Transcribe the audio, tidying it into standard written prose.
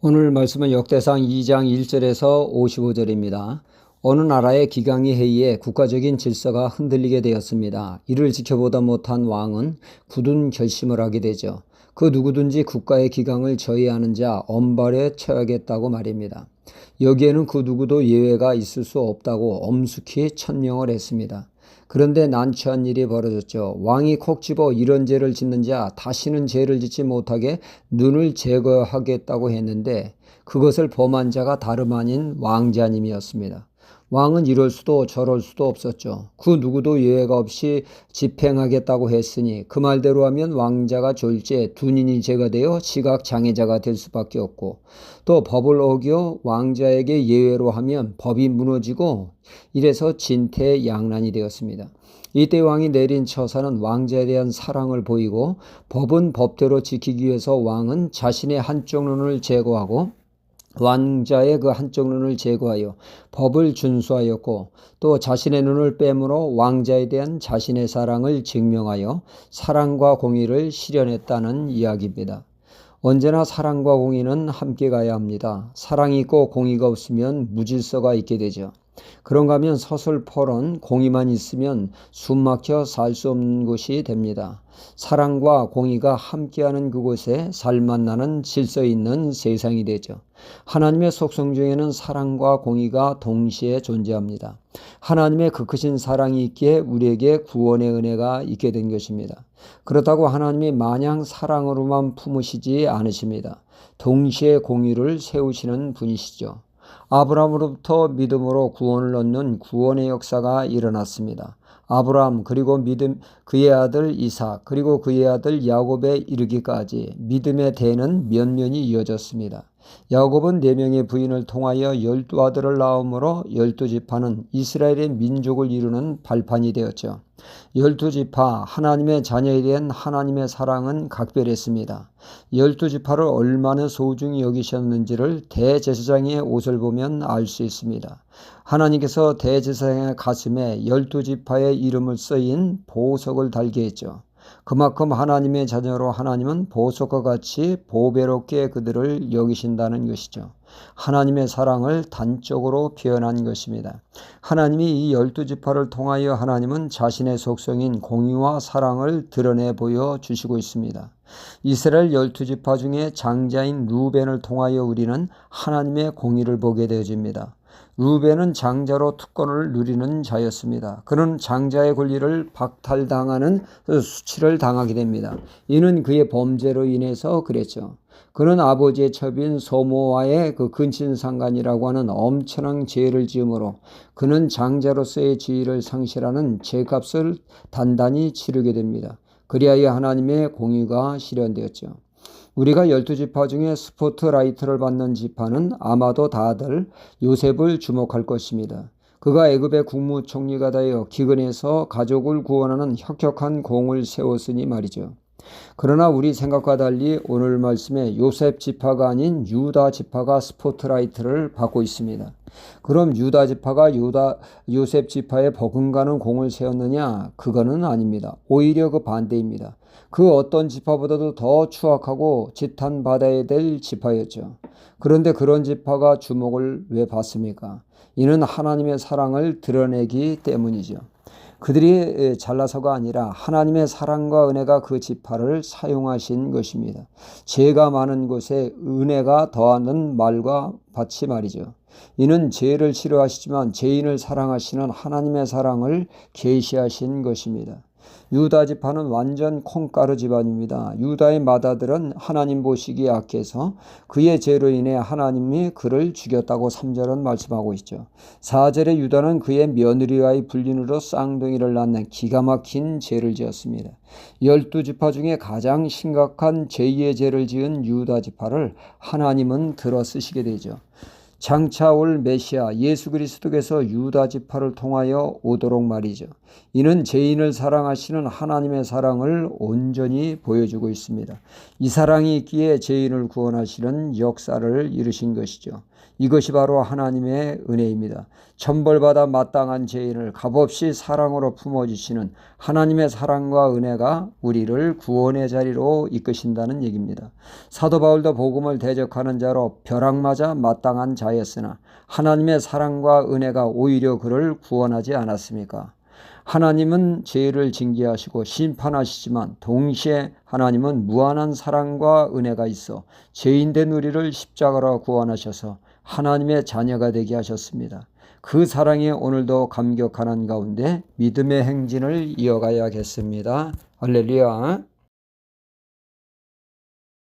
오늘 말씀은 역대상 2장 1절에서 55절입니다. 어느 나라의 기강이 해이해 국가적인 질서가 흔들리게 되었습니다. 이를 지켜보다 못한 왕은 굳은 결심을 하게 되죠. 그 누구든지 국가의 기강을 저해하는 자 엄벌에 처하겠다고 말입니다. 여기에는 그 누구도 예외가 있을 수 없다고 엄숙히 천명을 했습니다. 그런데 난처한 일이 벌어졌죠. 왕이 콕 집어 이런 죄를 짓는 자 다시는 죄를 짓지 못하게 눈을 제거하겠다고 했는데 그것을 범한 자가 다름 아닌 왕자님이었습니다. 왕은 이럴 수도 저럴 수도 없었죠. 그 누구도 예외가 없이 집행하겠다고 했으니 그 말대로 하면 왕자가 졸지에 둔인이 죄가 되어 시각장애자가 될 수밖에 없고, 또 법을 어겨 왕자에게 예외로 하면 법이 무너지고 이래서 진퇴양난이 되었습니다. 이때 왕이 내린 처사는 왕자에 대한 사랑을 보이고 법은 법대로 지키기 위해서 왕은 자신의 한쪽 눈을 제거하고 왕자의 그 한쪽 눈을 제거하여 법을 준수하였고, 또 자신의 눈을 빼므로 왕자에 대한 자신의 사랑을 증명하여 사랑과 공의를 실현했다는 이야기입니다. 언제나 사랑과 공의는 함께 가야 합니다. 사랑이 있고 공의가 없으면 무질서가 있게 되죠. 그런가 하면 서슬퍼런 공의만 있으면 숨막혀 살 수 없는 곳이 됩니다. 사랑과 공의가 함께하는 그곳에 살맛 나는 질서 있는 세상이 되죠. 하나님의 속성 중에는 사랑과 공의가 동시에 존재합니다. 하나님의 그 크신 사랑이 있기에 우리에게 구원의 은혜가 있게 된 것입니다. 그렇다고 하나님이 마냥 사랑으로만 품으시지 않으십니다. 동시에 공의를 세우시는 분이시죠. 아브라함으로부터 믿음으로 구원을 얻는 구원의 역사가 일어났습니다. 아브라함 그리고 그의 아들 이삭 그리고 그의 아들 야곱에 이르기까지 믿음의 대는 면면이 이어졌습니다. 야곱은 4명의 부인을 통하여 12아들을 낳음으로 12지파는 이스라엘의 민족을 이루는 발판이 되었죠. 12지파 하나님의 자녀에 대한 하나님의 사랑은 각별했습니다. 12지파를 얼마나 소중히 여기셨는지를 대제사장의 옷을 보면 알 수 있습니다. 하나님께서 대제사장의 가슴에 12지파의 이름을 쓰인 보석을 달게 했죠. 그만큼 하나님의 자녀로 하나님은 보석과 같이 보배롭게 그들을 여기신다는 것이죠. 하나님의 사랑을 단적으로 표현한 것입니다. 하나님이 이 12지파를 통하여 하나님은 자신의 속성인 공의와 사랑을 드러내 보여주시고 있습니다. 이스라엘 12지파 중에 장자인 루벤을 통하여 우리는 하나님의 공의를 보게 되어집니다. 루벤은 장자로 특권을 누리는 자였습니다. 그는 장자의 권리를 박탈당하는 수치를 당하게 됩니다. 이는 그의 범죄로 인해서 그랬죠. 그는 아버지의 첩인 소모와의 그 근친상간이라고 하는 엄청난 죄를 지음으로 그는 장자로서의 지위를 상실하는 죄값을 단단히 치르게 됩니다. 그리하여 하나님의 공의가 실현되었죠. 우리가 12지파 중에 스포트라이트를 받는 지파는 아마도 다들 요셉을 주목할 것입니다. 그가 애굽의 국무총리가 되어 기근에서 가족을 구원하는 혁혁한 공을 세웠으니 말이죠. 그러나 우리 생각과 달리 오늘 말씀에 요셉 지파가 아닌 유다 지파가 스포트라이트를 받고 있습니다. 그럼 유다 지파가 요셉 지파에 버금가는 공을 세웠느냐? 그거는 아닙니다. 오히려 그 반대입니다. 그 어떤 지파보다도 더 추악하고 지탄받아야 될 지파였죠. 그런데 그런 지파가 주목을 왜 받습니까? 이는 하나님의 사랑을 드러내기 때문이죠. 그들이 잘나서가 아니라 하나님의 사랑과 은혜가 그 지파를 사용하신 것입니다. 죄가 많은 곳에 은혜가 더하는 말과 같이 말이죠. 이는 죄를 싫어하시지만 죄인을 사랑하시는 하나님의 사랑을 계시하신 것입니다. 유다 지파는 완전 콩가루 집안입니다. 유다의 맏아들은 하나님 보시기에 악해서 그의 죄로 인해 하나님이 그를 죽였다고 3절은 말씀하고 있죠. 4절에 유다는 그의 며느리와의 불륜으로 쌍둥이를 낳는 기가 막힌 죄를 지었습니다. 12지파 중에 가장 심각한 제2의 죄를 지은 유다 지파를 하나님은 들어 쓰시게 되죠. 장차 올 메시아 예수 그리스도께서 유다 지파를 통하여 오도록 말이죠. 이는 죄인을 사랑하시는 하나님의 사랑을 온전히 보여주고 있습니다. 이 사랑이 있기에 죄인을 구원하시는 역사를 이루신 것이죠. 이것이 바로 하나님의 은혜입니다. 천벌받아 마땅한 죄인을 값없이 사랑으로 품어주시는 하나님의 사랑과 은혜가 우리를 구원의 자리로 이끄신다는 얘기입니다. 사도 바울도 복음을 대적하는 자로 벼락맞아 마땅한 자였으나 하나님의 사랑과 은혜가 오히려 그를 구원하지 않았습니까? 하나님은 죄를 징계하시고 심판하시지만 동시에 하나님은 무한한 사랑과 은혜가 있어 죄인된 우리를 십자가로 구원하셔서 하나님의 자녀가 되게 하셨습니다. 그 사랑에 오늘도 감격하는 가운데 믿음의 행진을 이어가야겠습니다. 할렐루야.